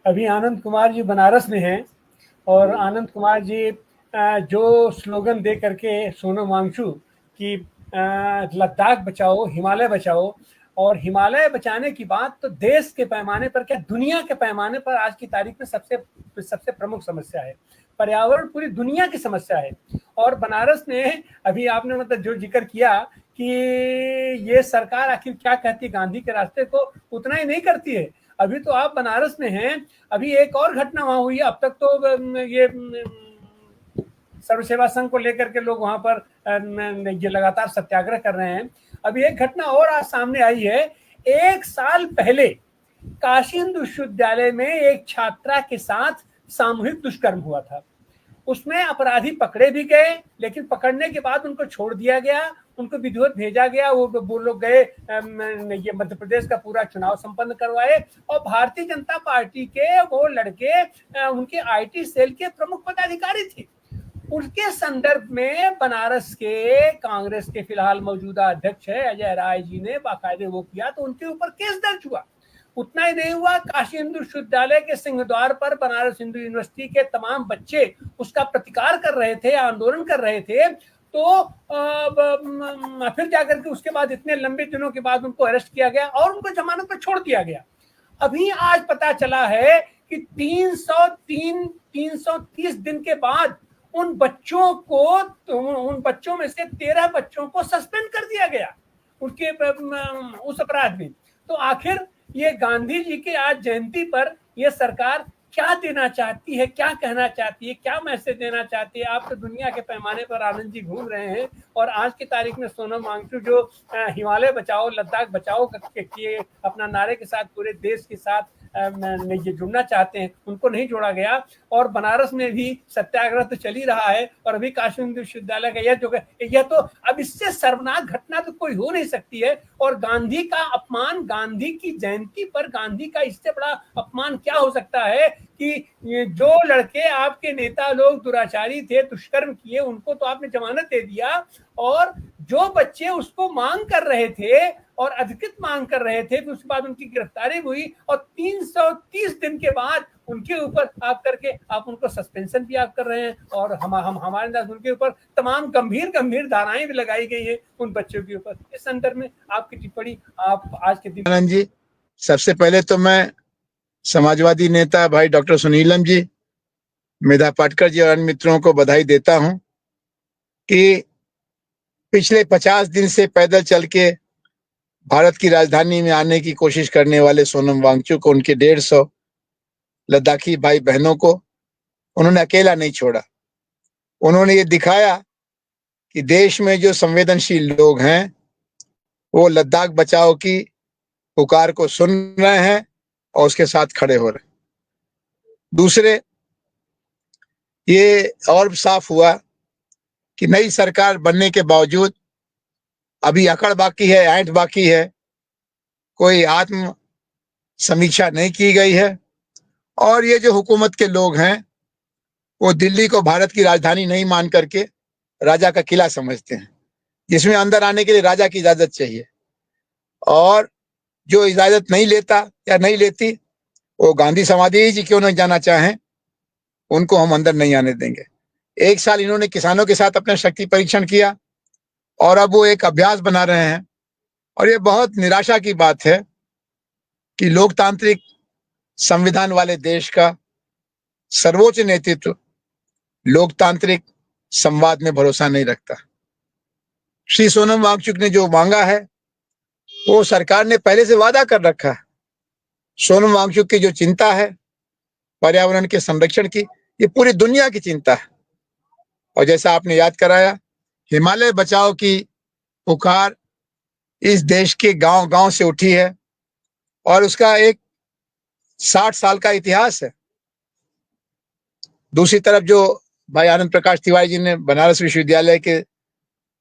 अभी आनंद कुमार जी बनारस में हैं और आनंद कुमार जी जो स्लोगन दे करके सोनम वांगचू कि लद्दाख बचाओ, हिमालय बचाओ, और हिमालय बचाने की बात तो देश के पैमाने पर क्या दुनिया के पैमाने पर आज की तारीख में सबसे सबसे प्रमुख समस्या है। पर्यावरण पूरी दुनिया की समस्या है। और बनारस ने अभी आपने मतलब जो जिक्र किया कि ये सरकार आखिर क्या कहती है, गांधी के रास्ते को उतना ही नहीं करती है। अभी तो आप बनारस में हैं, अभी एक और घटना वहां हुई है। अब तक तो ये सर्व सेवा संघ को लेकर के लोग वहां पर ये लगातार सत्याग्रह कर रहे हैं। अभी एक घटना और आज सामने आई है। 1 साल पहले काशी हिंदू विश्वविद्यालय में एक छात्रा के साथ सामूहिक दुष्कर्म हुआ था। उसमें अपराधी पकड़े भी गए, लेकिन पकड़ने के बाद उनको छोड़ दिया गया, उनको विधिवत भेजा गया। वो लोग गए, ये मध्य प्रदेश का पूरा चुनाव संपन्न करवाए और भारतीय जनता पार्टी के वो लड़के उनके आईटी सेल के प्रमुख पदाधिकारी थे। उसके संदर्भ में बनारस के कांग्रेस के फिलहाल मौजूदा अध्यक्ष है अजय राय जी ने बाकायदे वो किया, तो उनके ऊपर केस दर्ज हुआ। उतना ही नहीं हुआ, काशी हिंदू विश्वविद्यालय के सिंहद्वार पर बनारस हिंदू यूनिवर्सिटी के तमाम बच्चे उसका प्रतिकार कर रहे थे, आंदोलन कर रहे थे। तो फिर जाकर के उसके बाद इतने लंबे दिनों के बाद उनको अरेस्ट किया गया और उनको जमानत पर छोड़ दिया गया। अभी आज पता चला है कि 330 दिन के बाद उन बच्चों में से 13 बच्चों को सस्पेंड कर दिया गया उनके उस अपराध में। तो आखिर ये गांधी जी के आज जयंती पर ये सरकार क्या देना चाहती है, क्या कहना चाहती है, क्या मैसेज देना चाहती है? आप तो दुनिया के पैमाने पर आनंद जी घूम रहे हैं और आज की तारीख में सोनम वांगचू जो हिमालय बचाओ, लद्दाख बचाओ के अपना नारे के साथ पूरे देश के साथ ये जुड़ना चाहते हैं, उनको नहीं जोड़ा गया। और बनारस में भी सत्याग्रह तो चल ही रहा है और अभी काशी हिंदू विश्वविद्यालय का यह तो अब इससे शर्मनाक घटना तो कोई हो नहीं सकती है। और गांधी का अपमान, गांधी की जयंती पर गांधी का इससे बड़ा अपमान क्या हो सकता है कि जो लड़के आपके नेता लोग दुराचारी थे, दुष्कर्म किए, उनको तो आपने जमानत दे दिया, और जो बच्चे उसको मांग कर रहे थे और अधिकृत मांग कर रहे थे, फिर उसके बाद उनकी गिरफ्तारी हुई और 330 दिन के बाद उनके ऊपर आप उनको सस्पेंशन भी आप कर रहे हैं। और हमारे अंदाज उनके ऊपर तमाम गंभीर धाराएं भी लगाई गई है उन बच्चों के ऊपर। इस संदर्भ में आपकी टिप्पणी आप आज के दिन। आनंद जी, सबसे पहले तो मैं समाजवादी नेता भाई डॉक्टर सुनीलम जी, मेधा पाटकर जी और अन्य मित्रों को बधाई देता हूं कि पिछले 50 दिन से पैदल चल के भारत की राजधानी में आने की कोशिश करने वाले सोनम वांगचू को, उनके 150 लद्दाखी भाई बहनों को उन्होंने अकेला नहीं छोड़ा। उन्होंने ये दिखाया कि देश में जो संवेदनशील लोग हैं वो लद्दाख बचाओ की पुकार को सुन रहे हैं और उसके साथ खड़े हो रहे हैं। दूसरे, ये और साफ हुआ कि नई सरकार बनने के बावजूद अभी अकड़ बाकी है, ऐंठ बाकी है, कोई आत्म समीक्षा नहीं की गई है। और ये जो हुकूमत के लोग हैं वो दिल्ली को भारत की राजधानी नहीं मान करके राजा का किला समझते हैं, जिसमें अंदर आने के लिए राजा की इजाजत चाहिए। और जो इजाजत नहीं लेता या नहीं लेती, वो गांधी समाधि जी क्यों नहीं जाना चाहें, उनको हम अंदर नहीं आने देंगे। 1 साल इन्होंने किसानों के साथ अपना शक्ति परीक्षण किया और अब वो एक अभ्यास बना रहे हैं। और ये बहुत निराशा की बात है कि लोकतांत्रिक संविधान वाले देश का सर्वोच्च नेतृत्व लोकतांत्रिक संवाद में भरोसा नहीं रखता। श्री सोनम वांगचुक ने जो मांगा है वो सरकार ने पहले से वादा कर रखा है। सोनम वांगचुक की जो चिंता है पर्यावरण के संरक्षण की, ये पूरी दुनिया की चिंता है। और जैसा आपने याद कराया, हिमालय बचाओ की पुकार इस देश के गांव गांव से उठी है और उसका एक 60 साल का इतिहास है। दूसरी तरफ जो भाई आनंद प्रकाश तिवारी जी ने बनारस विश्वविद्यालय के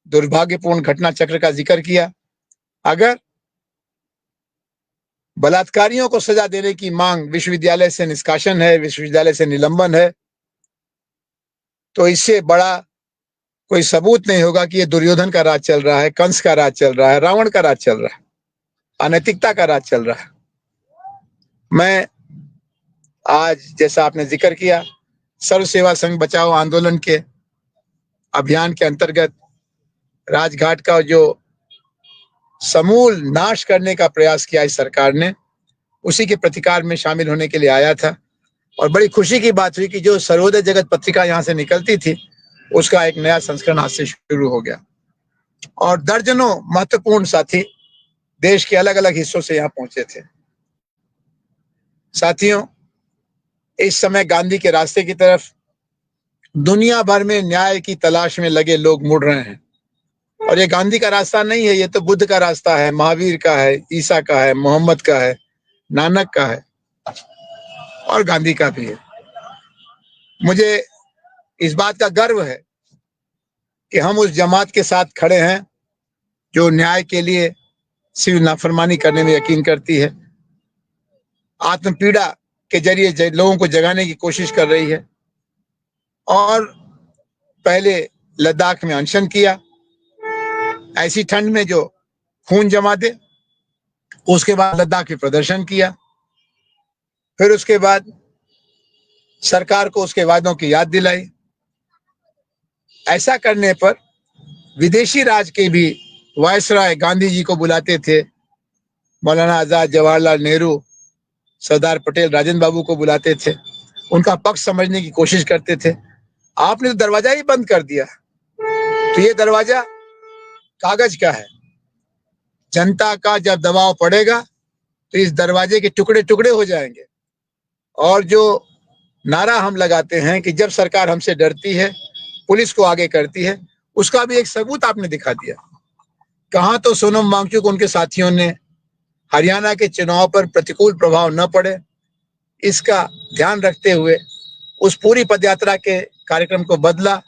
दुर्भाग्यपूर्ण घटना चक्र का जिक्र किया, अगर बलात्कारियों को सजा देने की मांग विश्वविद्यालय से निष्कासन है, विश्वविद्यालय से निलंबन है, तो इससे बड़ा कोई सबूत नहीं होगा कि ये दुर्योधन का राज चल रहा है, कंस का राज चल रहा है, रावण का राज चल रहा है, अनैतिकता का राज चल रहा है। मैं आज जैसा आपने जिक्र किया, सर्व सेवा संघ बचाओ आंदोलन के अभियान के अंतर्गत राजघाट का जो समूल नाश करने का प्रयास किया इस सरकार ने, उसी के प्रतिकार में शामिल होने के लिए आया था। और बड़ी खुशी की बात हुई कि जो सर्वोदय जगत पत्रिका यहाँ से निकलती थी, उसका एक नया संस्करण आज से शुरू हो गया और दर्जनों महत्वपूर्ण साथी देश के अलग अलग हिस्सों से यहाँ पहुंचे थे। साथियों, इस समय गांधी के रास्ते की तरफ दुनिया भर में न्याय की तलाश में लगे लोग मुड़ रहे हैं। और ये गांधी का रास्ता नहीं है, ये तो बुद्ध का रास्ता है, महावीर का है, ईसा का है, मोहम्मद का है, नानक का है और गांधी का भी है। मुझे इस बात का गर्व है कि हम उस जमात के साथ खड़े हैं जो न्याय के लिए सिर्फ नाफरमानी करने में यकीन करती है, आत्मपीड़ा के जरिए लोगों को जगाने की कोशिश कर रही है। और पहले लद्दाख में अनशन किया, ऐसी ठंड में जो खून जमा दे। उसके बाद लद्दाख में प्रदर्शन किया, फिर उसके बाद सरकार को उसके वादों की याद दिलाई। ऐसा करने पर विदेशी राज के भी वायसराय गांधी जी को बुलाते थे, मौलाना आजाद, जवाहरलाल नेहरू, सरदार पटेल, राजेंद्र बाबू को बुलाते थे, उनका पक्ष समझने की कोशिश करते थे। आपने तो दरवाजा ही बंद कर दिया। तो ये दरवाजा कागज का है। जनता का जब दबाव पड़ेगा तो इस दरवाजे के टुकड़े टुकड़े हो जाएंगे। और जो नारा हम लगाते हैं कि जब सरकार हमसे डरती है, पुलिस को आगे करती है, उसका भी एक सबूत आपने दिखा दिया। कहां तो सोनम वांगचुक उनके साथियों ने हरियाणा के चुनाव पर प्रतिकूल प्रभाव न पड़े, इसका ध्यान रखते हुए उस पूरी पदयात्रा के कार्यक्रम को बदला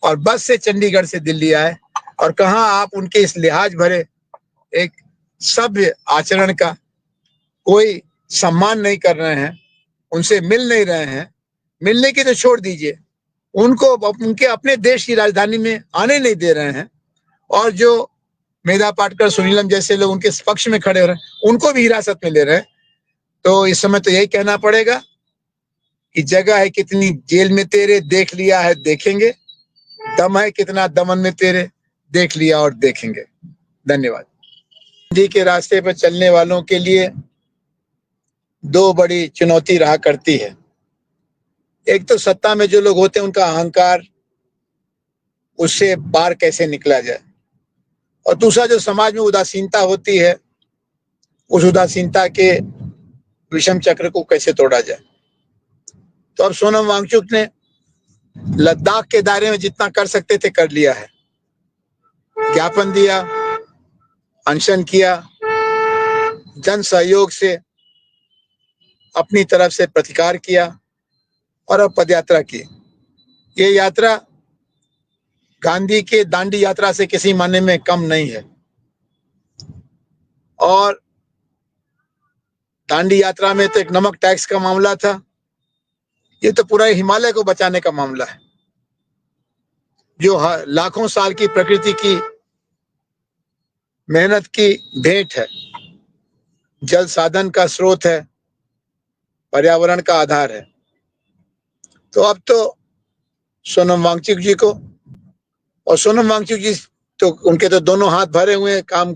और बस से चंडीगढ़ से दिल्ली आए। और कहां आप उनके इस लिहाज भरे एक सभ्य आचरण का कोई सम्मान नहीं कर रहे हैं, उनसे मिल नहीं रहे हैं। मिलने की तो छोड़ दीजिए, उनको उनके अपने देश की राजधानी में आने नहीं दे रहे हैं। और जो मेधा पाटकर, सुनीलम जैसे लोग उनके पक्ष में खड़े हो रहे हैं, उनको भी हिरासत में ले रहे हैं। तो इस समय तो यही कहना पड़ेगा कि जगह है कितनी जेल में तेरे, देख लिया है देखेंगे। दम है कितना दमन में तेरे, देख लिया और देखेंगे। धन्यवाद। गांधी के रास्ते पर चलने वालों के लिए दो बड़ी चुनौती रहा करती है। एक तो सत्ता में जो लोग होते हैं उनका अहंकार, उससे पार कैसे निकला जाए। और दूसरा जो समाज में उदासीनता होती है, उस उदासीनता के विषम चक्र को कैसे तोड़ा जाए। तो अब सोनम वांगचुक ने लद्दाख के दायरे में जितना कर सकते थे कर लिया है। ज्ञापन दिया, अनशन किया, जन सहयोग से अपनी तरफ से प्रतिकार किया और अब पदयात्रा की। ये यात्रा गांधी के दांडी यात्रा से किसी मायने में कम नहीं है। और दांडी यात्रा में तो एक नमक टैक्स का मामला था, ये तो पूरा हिमालय को बचाने का मामला है, जो लाखों साल की प्रकृति की मेहनत की भेंट है, जल साधन का स्रोत है, पर्यावरण का आधार है। तो अब तो सोनम वांगचुक जी को, और सोनम वांगचुक जी तो उनके तो दोनों हाथ भरे हुए हैं, काम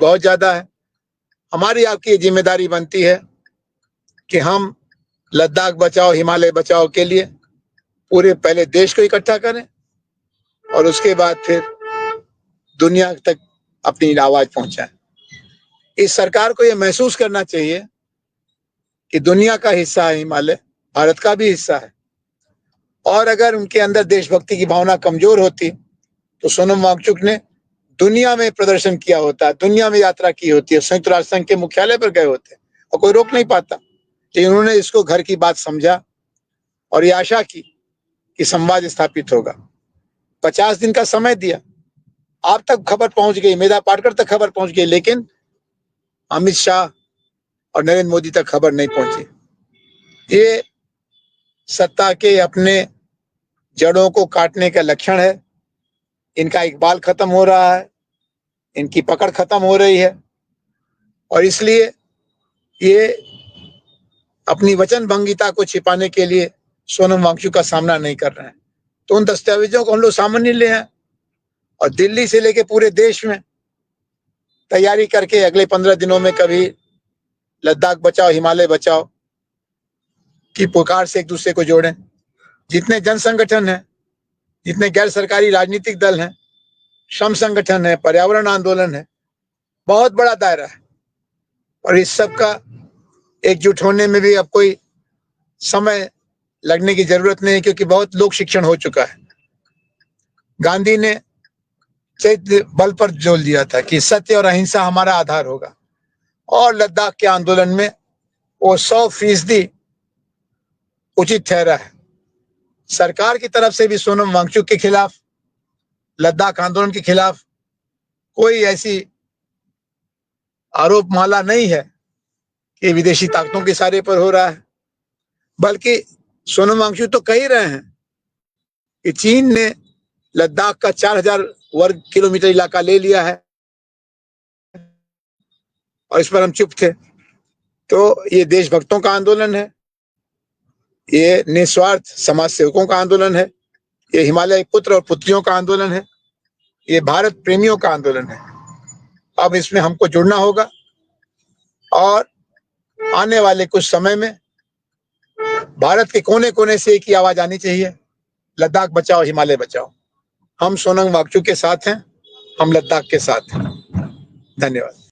बहुत ज्यादा है। हमारी आपकी जिम्मेदारी बनती है कि हम लद्दाख बचाओ, हिमालय बचाओ के लिए पूरे पहले देश को इकट्ठा करें और उसके बाद फिर दुनिया तक अपनी आवाज पहुंचाएं। इस सरकार को यह महसूस करना चाहिए कि दुनिया का हिस्सा है हिमालय, भारत का भी हिस्सा है। और अगर उनके अंदर देशभक्ति की भावना कमजोर होती तो सोनम वांगचुक ने दुनिया में प्रदर्शन किया होता, दुनिया में यात्रा की होती है, संयुक्त राष्ट्र संघ के मुख्यालय पर गए होते और कोई रोक नहीं पाता। लेकिन उन्होंने इसको घर की बात समझा और ये आशा की कि संवाद स्थापित होगा। 50 दिन का समय दिया, आप तक खबर पहुंच गई, मेधा पाटकर तक खबर पहुंच गई, लेकिन अमित शाह और नरेंद्र मोदी तक खबर नहीं पहुंची। ये सत्ता के अपने जड़ों को काटने का लक्षण है। इनका इकबाल खत्म हो रहा है, इनकी पकड़ खत्म हो रही है। और इसलिए ये अपनी वचनभंगिता को छिपाने के लिए सोनम वांगचुक का सामना नहीं कर रहे हैं। तो उन दस्तावेजों को हम लोग सामने ले आए और दिल्ली से लेके पूरे देश में तैयारी करके अगले 15 दिनों में कभी लद्दाख बचाओ हिमालय बचाओ की पुकार से एक दूसरे को जोड़ें। जितने जन संगठन हैं, जितने गैर सरकारी राजनीतिक दल हैं, श्रम संगठन है, पर्यावरण आंदोलन है, बहुत बड़ा दायरा है और इस सब का एकजुट होने में भी अब कोई समय लगने की जरूरत नहीं है, क्योंकि बहुत लोक शिक्षण हो चुका है। गांधी ने चैत्य बल पर जोर दिया था कि सत्य और अहिंसा हमारा आधार होगा और लद्दाख के आंदोलन में वो 100% उचित ठहरा है। सरकार की तरफ से भी सोनम वांगचुक के खिलाफ, लद्दाख आंदोलन के खिलाफ कोई ऐसी आरोप माला नहीं है कि विदेशी ताकतों के इशारे पर हो रहा है, बल्कि सोनम वांगचुक तो कह ही रहे हैं कि चीन ने लद्दाख का 4000 वर्ग किलोमीटर इलाका ले लिया है और इस पर हम चुप थे। तो ये देशभक्तों का आंदोलन है, ये निस्वार्थ समाज सेवकों का आंदोलन है, ये हिमालय पुत्र और पुत्रियों का आंदोलन है, ये भारत प्रेमियों का आंदोलन है। अब इसमें हमको जुड़ना होगा और आने वाले कुछ समय में भारत के कोने कोने से एक ही आवाज आनी चाहिए, लद्दाख बचाओ हिमालय बचाओ। हम सोनम वांगचुक के साथ हैं, हम लद्दाख के साथ हैं। धन्यवाद।